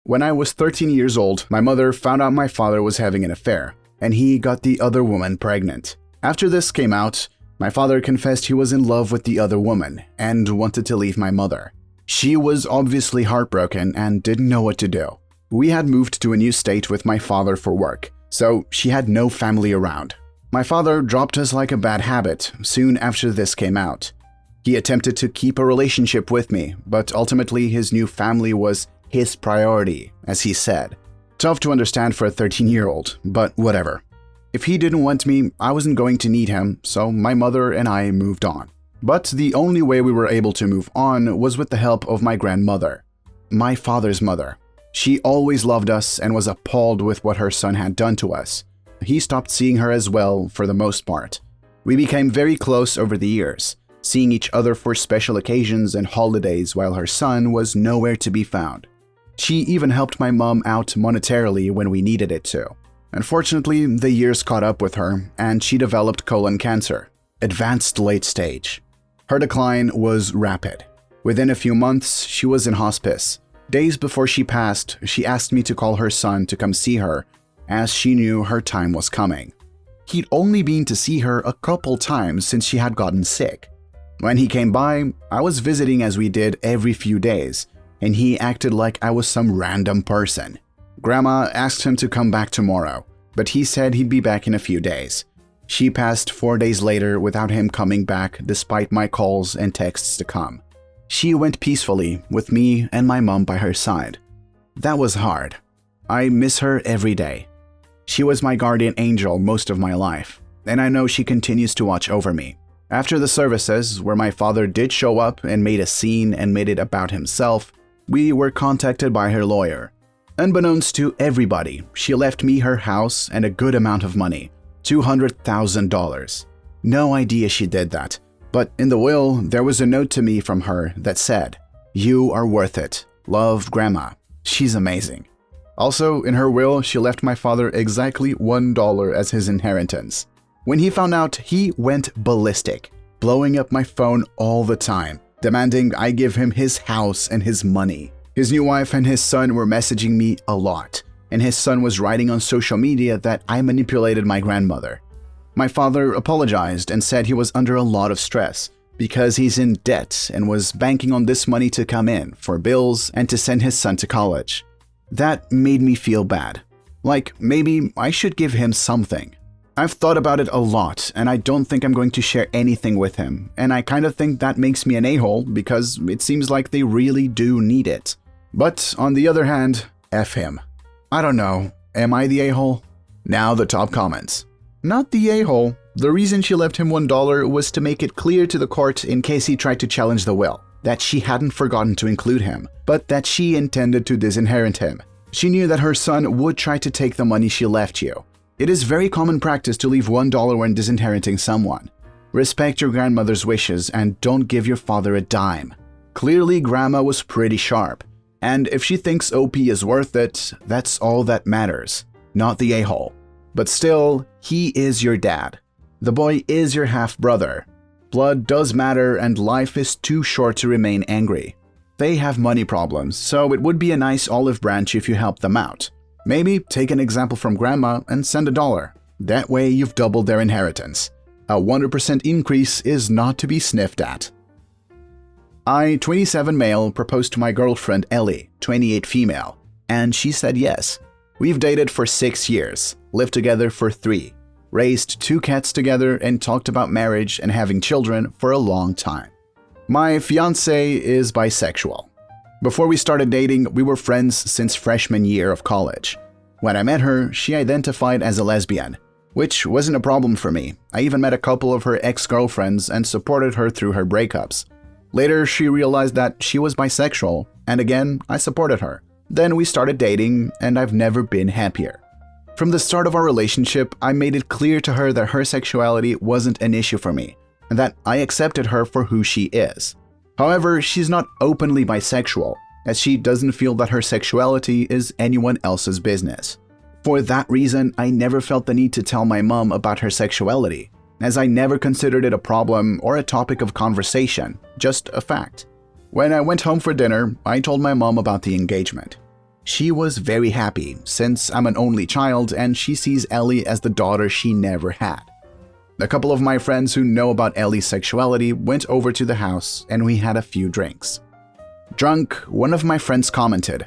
When I was 13 years old, my mother found out my father was having an affair, and he got the other woman pregnant. After this came out, my father confessed he was in love with the other woman and wanted to leave my mother. She was obviously heartbroken and didn't know what to do. We had moved to a new state with my father for work, so she had no family around. My father dropped us like a bad habit soon after this came out. He attempted to keep a relationship with me, but ultimately his new family was his priority, as he said. Tough to understand for a 13-year-old, but whatever. If he didn't want me, I wasn't going to need him, so my mother and I moved on. But the only way we were able to move on was with the help of my grandmother, my father's mother. She always loved us and was appalled with what her son had done to us. He stopped seeing her as well for the most part. We became very close over the years, seeing each other for special occasions and holidays while her son was nowhere to be found. She even helped my mom out monetarily when we needed it to. Unfortunately, the years caught up with her and she developed colon cancer, advanced late stage. Her decline was rapid. Within a few months, she was in hospice. Days before she passed, she asked me to call her son to come see her, as she knew her time was coming. He'd only been to see her a couple times since she had gotten sick. When he came by, I was visiting as we did every few days, and he acted like I was some random person. Grandma asked him to come back tomorrow, but he said he'd be back in a few days. She passed 4 days later without him coming back despite my calls and texts to come. She went peacefully with me and my mom by her side. That was hard. I miss her every day. She was my guardian angel most of my life, and I know she continues to watch over me. After the services, where my father did show up and made a scene and made it about himself, we were contacted by her lawyer. Unbeknownst to everybody, she left me her house and a good amount of money, $200,000. No idea she did that, but in the will, there was a note to me from her that said, "You are worth it. Love, Grandma. She's amazing." Also, in her will, she left my father exactly $1 as his inheritance. When he found out, he went ballistic, blowing up my phone all the time, demanding I give him his house and his money. His new wife and his son were messaging me a lot, and his son was writing on social media that I manipulated my grandmother. My father apologized and said he was under a lot of stress because he's in debt and was banking on this money to come in for bills and to send his son to college. That made me feel bad. Like, maybe I should give him something. I've thought about it a lot, and I don't think I'm going to share anything with him, and I kind of think that makes me an a-hole because it seems like they really do need it. But on the other hand, F him. I don't know, am I the a-hole? Now the top comments. Not the a-hole. The reason she left him $1 was to make it clear to the court in case he tried to challenge the will, that she hadn't forgotten to include him, but that she intended to disinherit him. She knew that her son would try to take the money she left you. It is very common practice to leave $1 when disinheriting someone. Respect your grandmother's wishes and don't give your father a dime. Clearly, Grandma was pretty sharp, and if she thinks OP is worth it, that's all that matters, not the a-hole. But still, he is your dad. The boy is your half-brother. Blood does matter and life is too short to remain angry. They have money problems, so it would be a nice olive branch if you help them out. Maybe take an example from Grandma and send $1. That way you've doubled their inheritance. A 100% increase is not to be sniffed at. I, 27 male, proposed to my girlfriend Ellie, 28 female, and she said yes. We've dated for 6 years, lived together for 3, raised 2 cats together, and talked about marriage and having children for a long time. My fiancé is bisexual. Before we started dating, we were friends since freshman year of college. When I met her, she identified as a lesbian, which wasn't a problem for me. I even met a couple of her ex-girlfriends and supported her through her breakups. Later, she realized that she was bisexual, and again, I supported her. Then we started dating, and I've never been happier. From the start of our relationship, I made it clear to her that her sexuality wasn't an issue for me, and that I accepted her for who she is. However, she's not openly bisexual, as she doesn't feel that her sexuality is anyone else's business. For that reason, I never felt the need to tell my mom about her sexuality, as I never considered it a problem or a topic of conversation, just a fact. When I went home for dinner, I told my mom about the engagement. She was very happy since I'm an only child and she sees Ellie as the daughter she never had. A couple of my friends who know about Ellie's sexuality went over to the house and we had a few drinks. Drunk, one of my friends commented,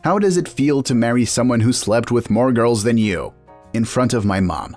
"How does it feel to marry someone who slept with more girls than you?" in front of my mom.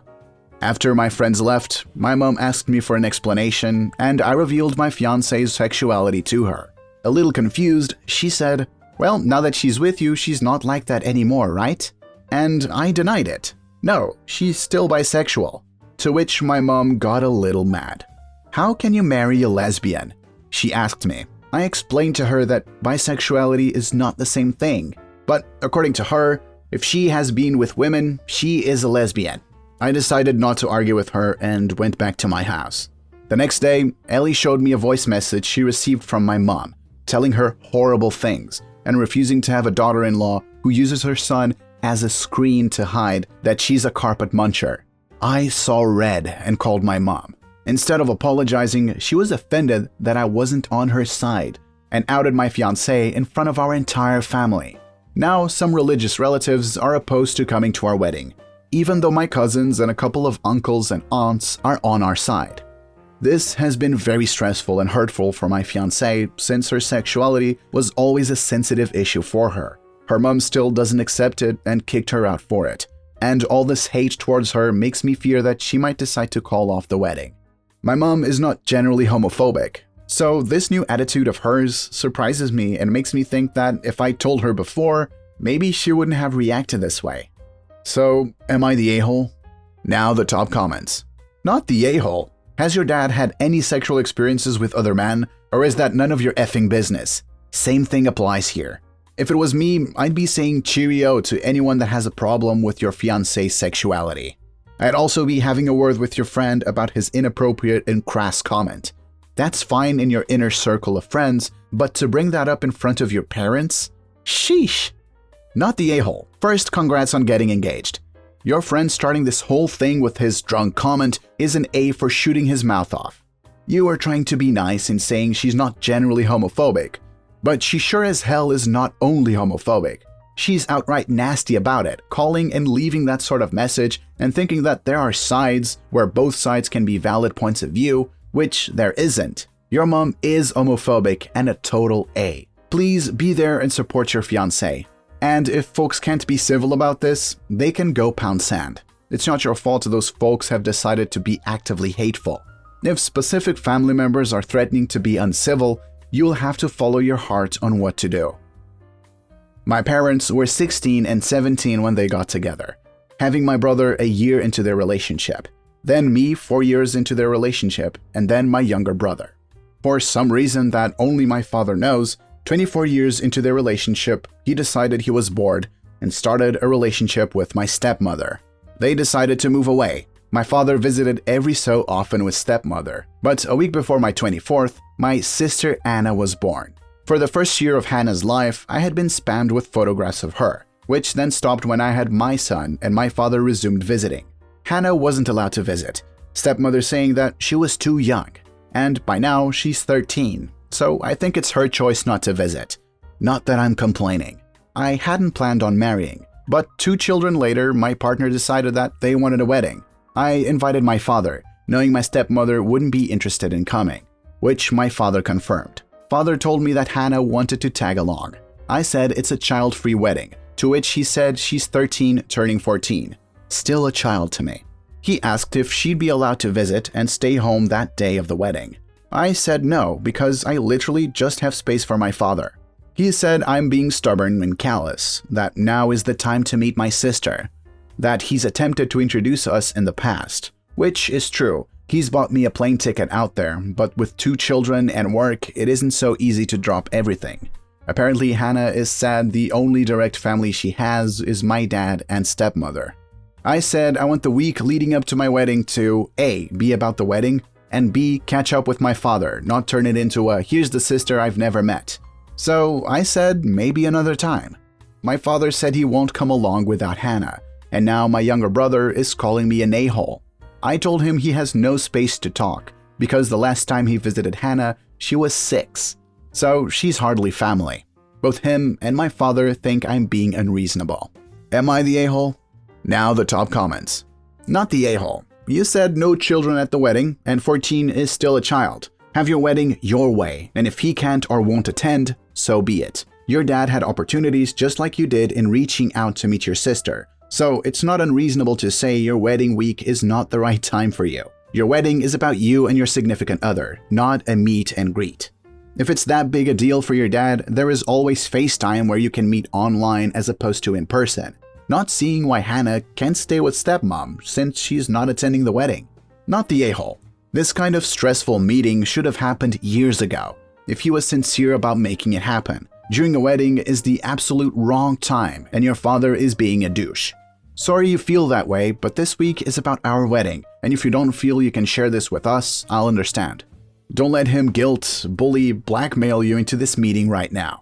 After my friends left, my mom asked me for an explanation and I revealed my fiance's sexuality to her. A little confused, she said, "Well, now that she's with you, she's not like that anymore, right?" And I denied it. No, she's still bisexual. To which my mom got a little mad. "How can you marry a lesbian?" she asked me. I explained to her that bisexuality is not the same thing, but according to her, if she has been with women, she is a lesbian. I decided not to argue with her and went back to my house. The next day, Ellie showed me a voice message she received from my mom, telling her horrible things and refusing to have a daughter-in-law who uses her son as a screen to hide that she's a carpet muncher. I saw red and called my mom. Instead of apologizing, she was offended that I wasn't on her side and outed my fiancé in front of our entire family. Now, some religious relatives are opposed to coming to our wedding, even though my cousins and a couple of uncles and aunts are on our side. This has been very stressful and hurtful for my fiancé since her sexuality was always a sensitive issue for her. Her mom still doesn't accept it and kicked her out for it. And all this hate towards her makes me fear that she might decide to call off the wedding. My mom is not generally homophobic, so this new attitude of hers surprises me and makes me think that if I told her before, maybe she wouldn't have reacted this way. So, am I the a-hole? Now the top comments. Not the a-hole. Has your dad had any sexual experiences with other men, or is that none of your effing business? Same thing applies here. If it was me, I'd be saying cheerio to anyone that has a problem with your fiancé's sexuality. I'd also be having a word with your friend about his inappropriate and crass comment. That's fine in your inner circle of friends, but to bring that up in front of your parents? Sheesh! Not the a-hole. First, congrats on getting engaged. Your friend starting this whole thing with his drunk comment is an A for shooting his mouth off. You are trying to be nice in saying she's not generally homophobic, but she sure as hell is not only homophobic. She's outright nasty about it, calling and leaving that sort of message and thinking that there are sides where both sides can be valid points of view, which there isn't. Your mom is homophobic and a total A. Please be there and support your fiancé. And if folks can't be civil about this, they can go pound sand. It's not your fault those folks have decided to be actively hateful. If specific family members are threatening to be uncivil, you'll have to follow your heart on what to do. My parents were 16 and 17 when they got together, having my brother a year into their relationship, then me 4 years into their relationship, and then my younger brother. For some reason that only my father knows, 24 years into their relationship, he decided he was bored and started a relationship with my stepmother. They decided to move away. My father visited every so often with stepmother, but a week before my 24th, my sister Anna was born. For the first year of Hannah's life, I had been spammed with photographs of her, which then stopped when I had my son and my father resumed visiting. Hannah wasn't allowed to visit, stepmother saying that she was too young, and by now she's 13, so I think it's her choice not to visit. Not that I'm complaining. I hadn't planned on marrying, but 2 children later, my partner decided that they wanted a wedding. I invited my father, knowing my stepmother wouldn't be interested in coming, which my father confirmed. Father told me that Hannah wanted to tag along. I said it's a child-free wedding, to which he said she's 13 turning 14. Still a child to me. He asked if she'd be allowed to visit and stay home that day of the wedding. I said no because I literally just have space for my father. He said I'm being stubborn and callous, that now is the time to meet my sister, that he's attempted to introduce us in the past, which is true. He's bought me a plane ticket out there, but with 2 children and work, it isn't so easy to drop everything. Apparently, Hannah is sad the only direct family she has is my dad and stepmother. I said I want the week leading up to my wedding to A, be about the wedding, and B, catch up with my father, not turn it into a here's the sister I've never met. So I said maybe another time. My father said he won't come along without Hannah, and now my younger brother is calling me an a-hole. I told him he has no space to talk, because the last time he visited Hannah, she was 6. So she's hardly family. Both him and my father think I'm being unreasonable. Am I the a-hole? Now the top comments. Not the a-hole. You said no children at the wedding, and 14 is still a child. Have your wedding your way, and if he can't or won't attend, so be it. Your dad had opportunities just like you did in reaching out to meet your sister, so it's not unreasonable to say your wedding week is not the right time for you. Your wedding is about you and your significant other, not a meet and greet. If it's that big a deal for your dad, there is always FaceTime where you can meet online as opposed to in person. Not seeing why Hannah can't stay with stepmom since she's not attending the wedding. Not the a-hole. This kind of stressful meeting should have happened years ago, if he was sincere about making it happen. During a wedding is the absolute wrong time, and your father is being a douche. Sorry you feel that way, but this week is about our wedding, and if you don't feel you can share this with us, I'll understand. Don't let him guilt, bully, blackmail you into this meeting right now.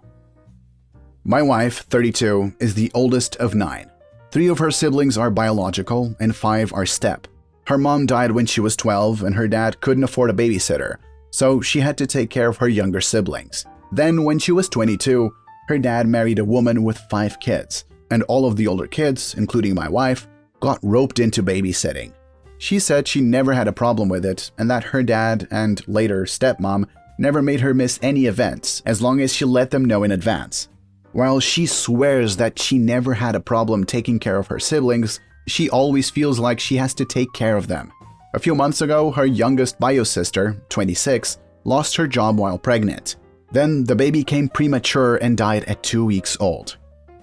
My wife, 32, is the oldest of 9. 3 of her siblings are biological, and 5 are step. Her mom died when she was 12, and her dad couldn't afford a babysitter, so she had to take care of her younger siblings. Then, when she was 22, her dad married a woman with 5 kids, and all of the older kids, including my wife, got roped into babysitting. She said she never had a problem with it, and that her dad and later stepmom never made her miss any events as long as she let them know in advance. While she swears that she never had a problem taking care of her siblings, she always feels like she has to take care of them. A few months ago, her youngest bio sister, 26, lost her job while pregnant. Then the baby came premature and died at 2 weeks old.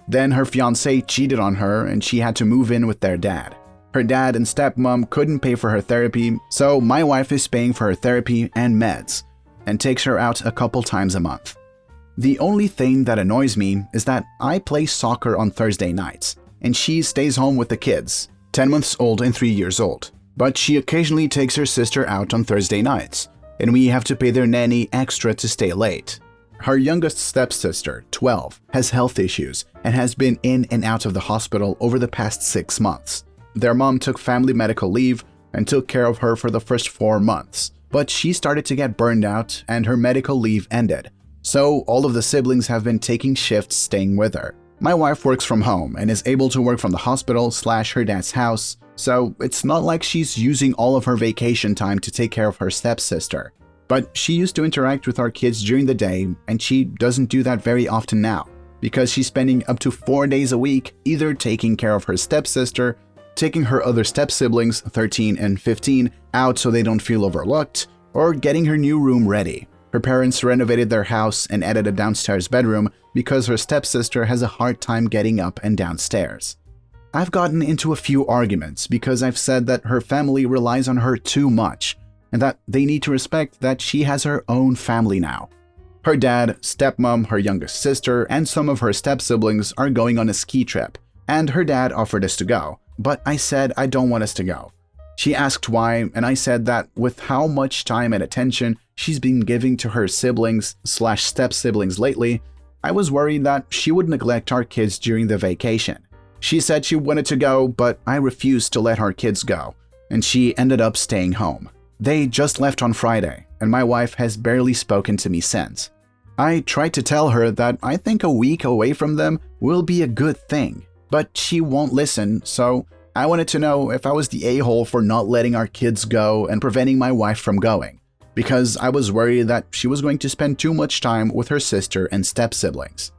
Then her fiancé cheated on her and she had to move in with their dad. Her dad and stepmom couldn't pay for her therapy, so my wife is paying for her therapy and meds, and takes her out a couple times a month. The only thing that annoys me is that I play soccer on Thursday nights, and she stays home with the kids, 10 months old and 3 years old. But she occasionally takes her sister out on Thursday nights, and we have to pay their nanny extra to stay late. Her youngest stepsister, 12, has health issues and has been in and out of the hospital over the past 6 months. Their mom took family medical leave and took care of her for the first 4 months, but she started to get burned out and her medical leave ended. So all of the siblings have been taking shifts staying with her. My wife works from home and is able to work from the hospital/her dad's house, so it's not like she's using all of her vacation time to take care of her stepsister. But she used to interact with our kids during the day, and she doesn't do that very often now, because she's spending up to 4 days a week either taking care of her stepsister, taking her other step-siblings, 13 and 15, out so they don't feel overlooked, or getting her new room ready. Her parents renovated their house and added a downstairs bedroom because her stepsister has a hard time getting up and downstairs. I've gotten into a few arguments because I've said that her family relies on her too much, and that they need to respect that she has her own family now. Her dad, stepmom, her youngest sister, and some of her step-siblings are going on a ski trip, and her dad offered us to go, but I said I don't want us to go. She asked why, and I said that with how much time and attention she's been giving to her siblings/step-siblings lately, I was worried that she would neglect our kids during the vacation. She said she wanted to go, but I refused to let her kids go, and she ended up staying home. They just left on Friday, and my wife has barely spoken to me since. I tried to tell her that I think a week away from them will be a good thing, but she won't listen, so I wanted to know if I was the a-hole for not letting our kids go and preventing my wife from going, because I was worried that she was going to spend too much time with her sister and step-siblings.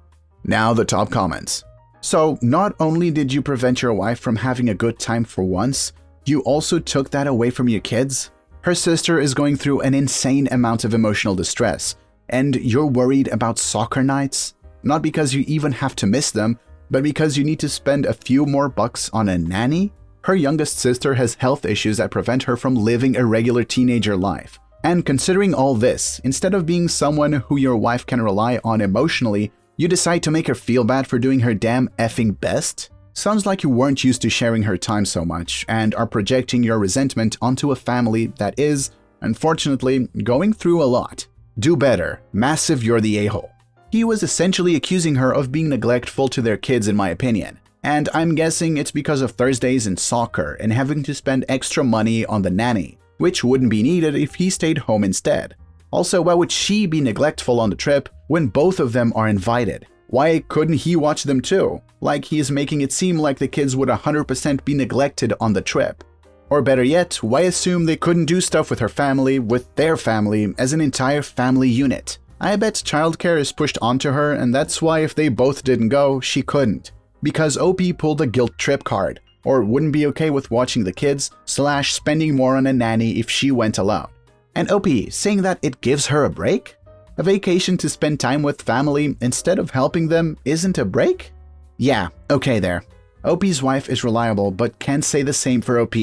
Now the top comments. So not only did you prevent your wife from having a good time for once, you also took that away from your kids? Her sister is going through an insane amount of emotional distress, and you're worried about soccer nights? Not because you even have to miss them, but because you need to spend a few more bucks on a nanny? Her youngest sister has health issues that prevent her from living a regular teenager life. And considering all this, instead of being someone who your wife can rely on emotionally, you decide to make her feel bad for doing her damn effing best? Sounds like you weren't used to sharing her time so much and are projecting your resentment onto a family that is, unfortunately, going through a lot. Do better. Massive, you're the a-hole. He was essentially accusing her of being neglectful to their kids in my opinion, and I'm guessing it's because of Thursdays and soccer and having to spend extra money on the nanny, which wouldn't be needed if he stayed home instead. Also, why would she be neglectful on the trip when both of them are invited? Why couldn't he watch them too? Like he's making it seem like the kids would 100% be neglected on the trip. Or better yet, why assume they couldn't do stuff with her family, with their family, as an entire family unit? I bet childcare is pushed onto her, and that's why if they both didn't go, she couldn't. Because OP pulled a guilt trip card, or wouldn't be okay with watching the kids, / spending more on a nanny if she went alone. And OP saying that it gives her a break? A vacation to spend time with family instead of helping them isn't a break? Yeah, okay there. OP's wife is reliable but can't say the same for OP.